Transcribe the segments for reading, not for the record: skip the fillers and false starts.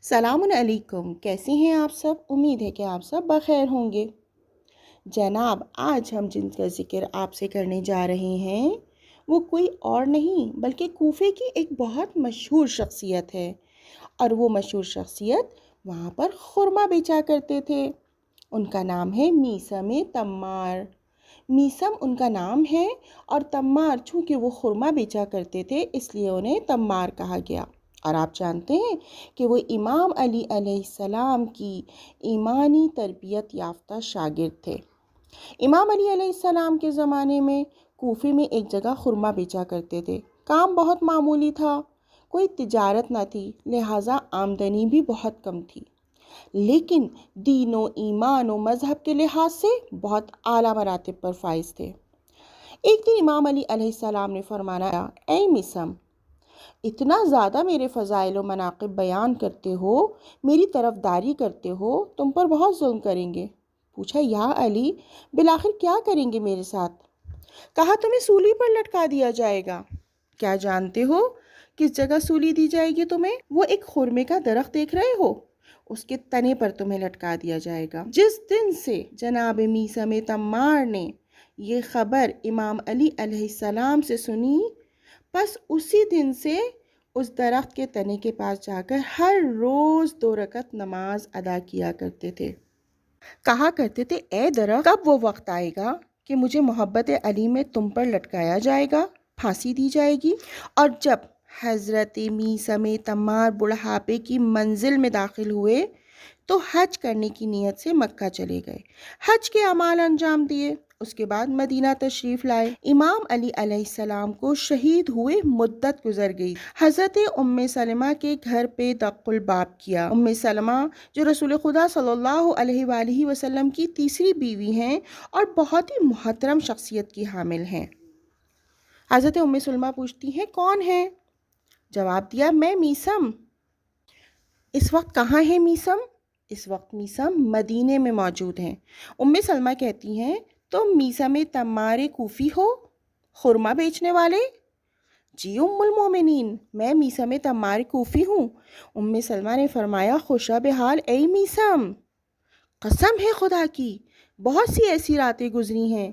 سلام علیکم، کیسے ہیں آپ سب؟ امید ہے کہ آپ سب بخیر ہوں گے۔ جناب، آج ہم جن کا ذکر آپ سے کرنے جا رہے ہیں وہ کوئی اور نہیں بلکہ کوفے کی ایک بہت مشہور شخصیت ہے، اور وہ مشہور شخصیت وہاں پر خورما بیچا کرتے تھے۔ ان کا نام ہے میثم تمار۔ میثم ان کا نام ہے، اور تمار چونکہ وہ خورما بیچا کرتے تھے اس لیے انہیں تمار کہا گیا۔ اور آپ جانتے ہیں کہ وہ امام علی علیہ السلام کی ایمانی تربیت یافتہ شاگرد تھے۔ امام علی علیہ السلام کے زمانے میں کوفے میں ایک جگہ خورما بیچا کرتے تھے۔ کام بہت معمولی تھا، کوئی تجارت نہ تھی، لہٰذا آمدنی بھی بہت کم تھی، لیکن دین و ایمان و مذہب کے لحاظ سے بہت اعلیٰ مراتب پر فائز تھے۔ ایک دن امام علی علیہ السلام نے فرمایا، اے میثم، اتنا زیادہ میرے فضائل و مناقب بیان کرتے ہو، میری طرفداری کرتے ہو، تم پر بہت ظلم کریں گے۔ پوچھا، یا علی، بالآخر کیا کریں گے میرے ساتھ؟ کہا، تمہیں سولی پر لٹکا دیا جائے گا۔ کیا جانتے ہو کس جگہ سولی دی جائے گی تمہیں؟ وہ ایک خرمے کا درخت دیکھ رہے ہو، اس کے تنے پر تمہیں لٹکا دیا جائے گا۔ جس دن سے جناب میثم تمار نے یہ خبر امام علی علیہ السلام سے سنی، بس اسی دن سے اس درخت کے تنے کے پاس جا کر ہر روز 2 رکعت نماز ادا کیا کرتے تھے۔ کہا کرتے تھے، اے درخت، کب وہ وقت آئے گا کہ مجھے محبت علی میں تم پر لٹکایا جائے گا، پھانسی دی جائے گی؟ اور جب حضرت میثم تمار بڑھاپے کی منزل میں داخل ہوئے تو حج کرنے کی نیت سے مکہ چلے گئے، حج کے اعمال انجام دیے، اس کے بعد مدینہ تشریف لائے۔ امام علی علیہ السلام کو شہید ہوئے مدت گزر گئی۔ حضرت ام سلمہ کے گھر پہ دق الباب کیا۔ ام سلمہ جو رسول خدا صلی اللہ علیہ وآلہ وسلم کی تیسری بیوی ہیں اور بہت ہی محترم شخصیت کی حامل ہیں۔ حضرت ام سلمہ پوچھتی ہیں، کون ہے؟ جواب دیا، میں میثم۔ اس وقت کہاں ہے میثم؟ اس وقت میثم مدینے میں موجود ہیں۔ ام سلمہ کہتی ہیں، تم میثم تمار کوفی ہو، خرما بیچنے والے؟ جی ام المومنین، میں میثم تمار کوفی ہوں۔ ام سلمہ نے فرمایا، خوشا بحال اے میثم، قسم ہے خدا کی، بہت سی ایسی راتیں گزری ہیں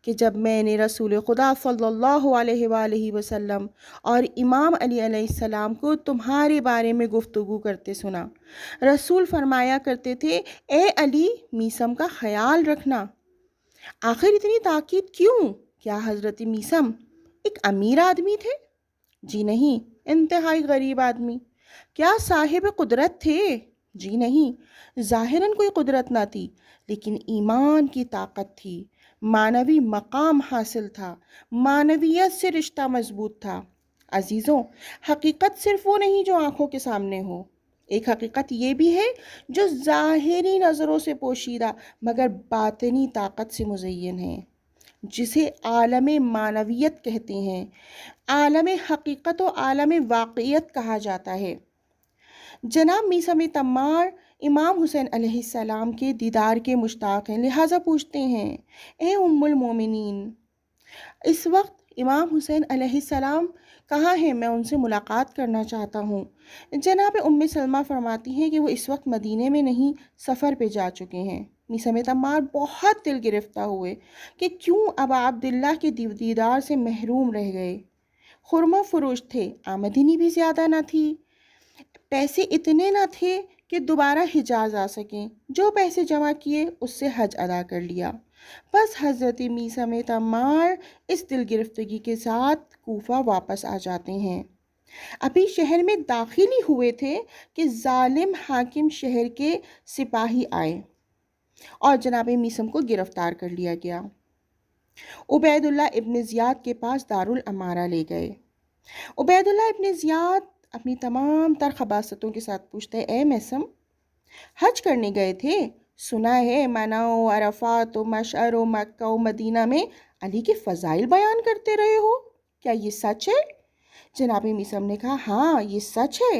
کہ جب میں نے رسول خدا صلی اللہ علیہ وآلہ وسلم اور امام علی علیہ السلام کو تمہارے بارے میں گفتگو کرتے سنا۔ رسول فرمایا کرتے تھے، اے علی، میثم کا خیال رکھنا۔ آخر اتنی تاکید کیوں؟ کیا حضرت میثم ایک امیر آدمی تھے؟ جی نہیں، انتہائی غریب آدمی۔ کیا صاحب قدرت تھے؟ جی نہیں، ظاہراً کوئی قدرت نہ تھی، لیکن ایمان کی طاقت تھی، معنوی مقام حاصل تھا، معنویت سے رشتہ مضبوط تھا۔ عزیزوں، حقیقت صرف وہ نہیں جو آنکھوں کے سامنے ہو، ایک حقیقت یہ بھی ہے جو ظاہری نظروں سے پوشیدہ مگر باطنی طاقت سے مزین ہے، جسے عالم معنویت کہتے ہیں، عالم حقیقت و عالم واقعیت کہا جاتا ہے۔ جناب میثم تمار امام حسین علیہ السلام کے دیدار کے مشتاق ہیں، لہٰذا پوچھتے ہیں، اے ام المومنین، اس وقت امام حسین علیہ السلام کہاں ہیں؟ میں ان سے ملاقات کرنا چاہتا ہوں۔ جناب ام سلمہ فرماتی ہیں کہ وہ اس وقت مدینے میں نہیں، سفر پہ جا چکے ہیں۔ میثم تمار بہت دل گرفتہ ہوئے کہ کیوں ابا عبداللہ کے دیدار سے محروم رہ گئے۔ خرما فروش تھے، آمدنی بھی زیادہ نہ تھی، پیسے اتنے نہ تھے کہ دوبارہ حجاز آ سکیں، جو پیسے جمع کیے اس سے حج ادا کر لیا۔ بس حضرت میثم تمار اس دل گرفتگی کے ساتھ کوفہ واپس آ جاتے ہیں۔ ابھی شہر میں داخل ہی ہوئے تھے کہ ظالم حاکم شہر کے سپاہی آئے اور جناب میثم کو گرفتار کر لیا گیا۔ عبید اللہ ابن زیاد کے پاس دارالامارہ لے گئے۔ عبید اللہ ابن زیاد اپنی تمام تر خباثتوں کے ساتھ پوچھتے ہیں، اے میثم، حج کرنے گئے تھے، سنا ہے منع و عرفات و مشعر و مکہ و مدینہ میں علی کے فضائل بیان کرتے رہے ہو، کیا یہ سچ ہے؟ جناب میثم نے کہا، ہاں یہ سچ ہے،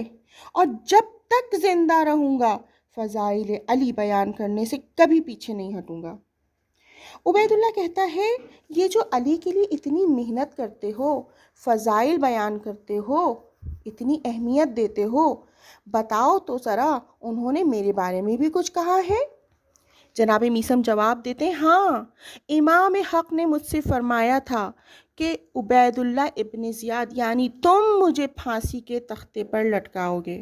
اور جب تک زندہ رہوں گا فضائل علی بیان کرنے سے کبھی پیچھے نہیں ہٹوں گا۔ عبید اللہ کہتا ہے، یہ جو علی کے لیے اتنی محنت کرتے ہو، فضائل بیان کرتے ہو، اتنی اہمیت دیتے ہو، بتاؤ تو ذرا انہوں نے میرے بارے میں بھی کچھ کہا ہے؟ جناب میثم جواب دیتے ہیں، ہاں، امام حق نے مجھ سے فرمایا تھا کہ عبید اللہ ابن زیاد یعنی تم مجھے پھانسی کے تختے پر لٹکاؤ گے۔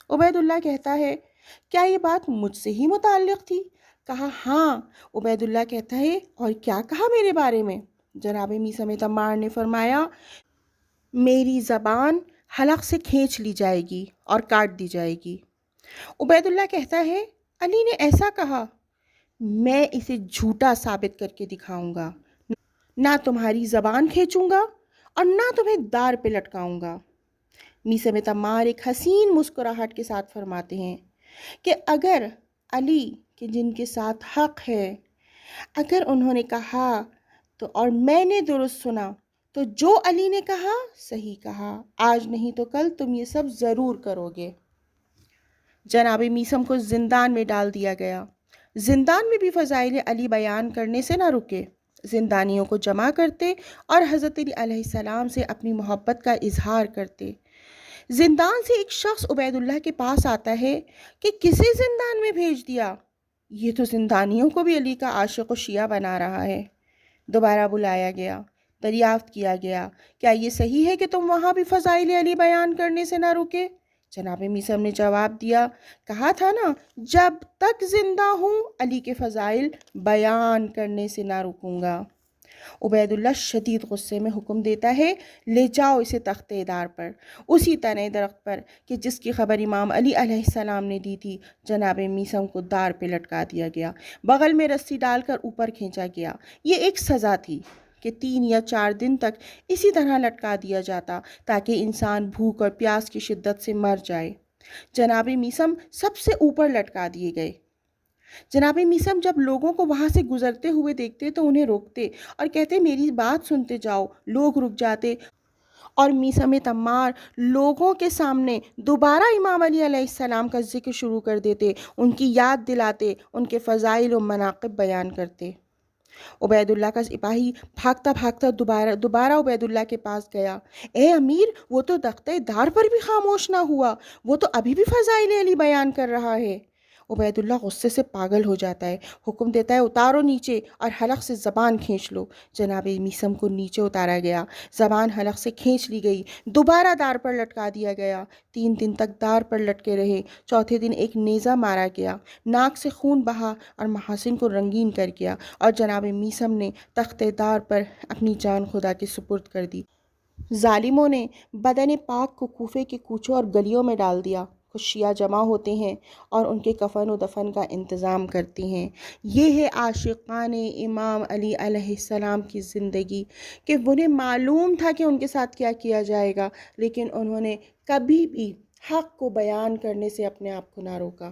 عبید اللہ کہتا ہے، کیا یہ بات مجھ سے ہی متعلق تھی؟ کہا ہاں۔ عبید اللہ کہتا ہے، اور کیا کہا میرے بارے میں؟ جناب میثم تمار نے فرمایا، میری زبان حلق سے کھینچ لی جائے گی اور کاٹ دی جائے گی۔ عبید اللہ کہتا ہے، علی نے ایسا کہا؟ میں اسے جھوٹا ثابت کر کے دکھاؤں گا، نہ تمہاری زبان کھینچوں گا اور نہ تمہیں دار پہ لٹکاؤں گا۔ میثم تمار ایک حسین مسکراہٹ کے ساتھ فرماتے ہیں کہ اگر علی کہ جن کے ساتھ حق ہے، اگر انہوں نے کہا تو اور میں نے درست سنا تو جو علی نے کہا صحیح کہا، آج نہیں تو کل تم یہ سب ضرور کرو گے۔ جناب میثم کو زندان میں ڈال دیا گیا۔ زندان میں بھی فضائل علی بیان کرنے سے نہ رکے، زندانیوں کو جمع کرتے اور حضرت علی علیہ السلام سے اپنی محبت کا اظہار کرتے۔ زندان سے ایک شخص عبید اللہ کے پاس آتا ہے کہ کسے زندان میں بھیج دیا؟ یہ تو زندانیوں کو بھی علی کا عاشق و شیعہ بنا رہا ہے۔ دوبارہ بلایا گیا، دریافت کیا گیا، کیا یہ صحیح ہے کہ تم وہاں بھی فضائل علی بیان کرنے سے نہ رکے؟ جناب میثم نے جواب دیا، کہا تھا نا، جب تک زندہ ہوں علی کے فضائل بیان کرنے سے نہ رکوں گا۔ عبید اللہ شدید غصے میں حکم دیتا ہے، لے جاؤ اسے تختے دار پر، اسی تنے درخت پر کہ جس کی خبر امام علی علیہ السلام نے دی تھی۔ جناب میثم کو دار پہ لٹکا دیا گیا، بغل میں رسی ڈال کر اوپر کھینچا گیا۔ یہ ایک سزا تھی کہ 3 یا 4 دن تک اسی طرح لٹکا دیا جاتا تاکہ انسان بھوک اور پیاس کی شدت سے مر جائے۔ جناب میثم سب سے اوپر لٹکا دیے گئے۔ جناب میثم جب لوگوں کو وہاں سے گزرتے ہوئے دیکھتے تو انہیں روکتے اور کہتے، میری بات سنتے جاؤ۔ لوگ رک جاتے اور میثم تمار لوگوں کے سامنے دوبارہ امام علی علیہ السلام کا ذکر شروع کر دیتے، ان کی یاد دلاتے، ان کے فضائل و مناقب بیان کرتے۔ عبید اللہ کا سپاہی بھاگتا بھاگتا دوبارہ عبید اللہ کے پاس گیا، اے امیر، وہ تو تختے دار پر بھی خاموش نہ ہوا، وہ تو ابھی بھی فضائل علی بیان کر رہا ہے۔ عبید اللہ غصے سے پاگل ہو جاتا ہے، حکم دیتا ہے، اتارو نیچے اور حلق سے زبان کھینچ لو۔ جناب میثم کو نیچے اتارا گیا، زبان حلق سے کھینچ لی گئی، دوبارہ دار پر لٹکا دیا گیا۔ 3 دن تک دار پر لٹکے رہے۔ چوتھے دن ایک نیزہ مارا گیا، ناک سے خون بہا اور محاسن کو رنگین کر گیا، اور جناب میثم نے تختے دار پر اپنی جان خدا کے سپرد کر دی۔ ظالموں نے بدن پاک کو کوفے کے کوچوں اور گلیوں میں ڈال دیا۔ کچھ شیعہ جمع ہوتے ہیں اور ان کے کفن و دفن کا انتظام کرتے ہیں۔ یہ ہے عاشقان امام علی علیہ السلام کی زندگی، کہ انہیں معلوم تھا کہ ان کے ساتھ کیا کیا جائے گا، لیکن انہوں نے کبھی بھی حق کو بیان کرنے سے اپنے آپ کو نہ روکا۔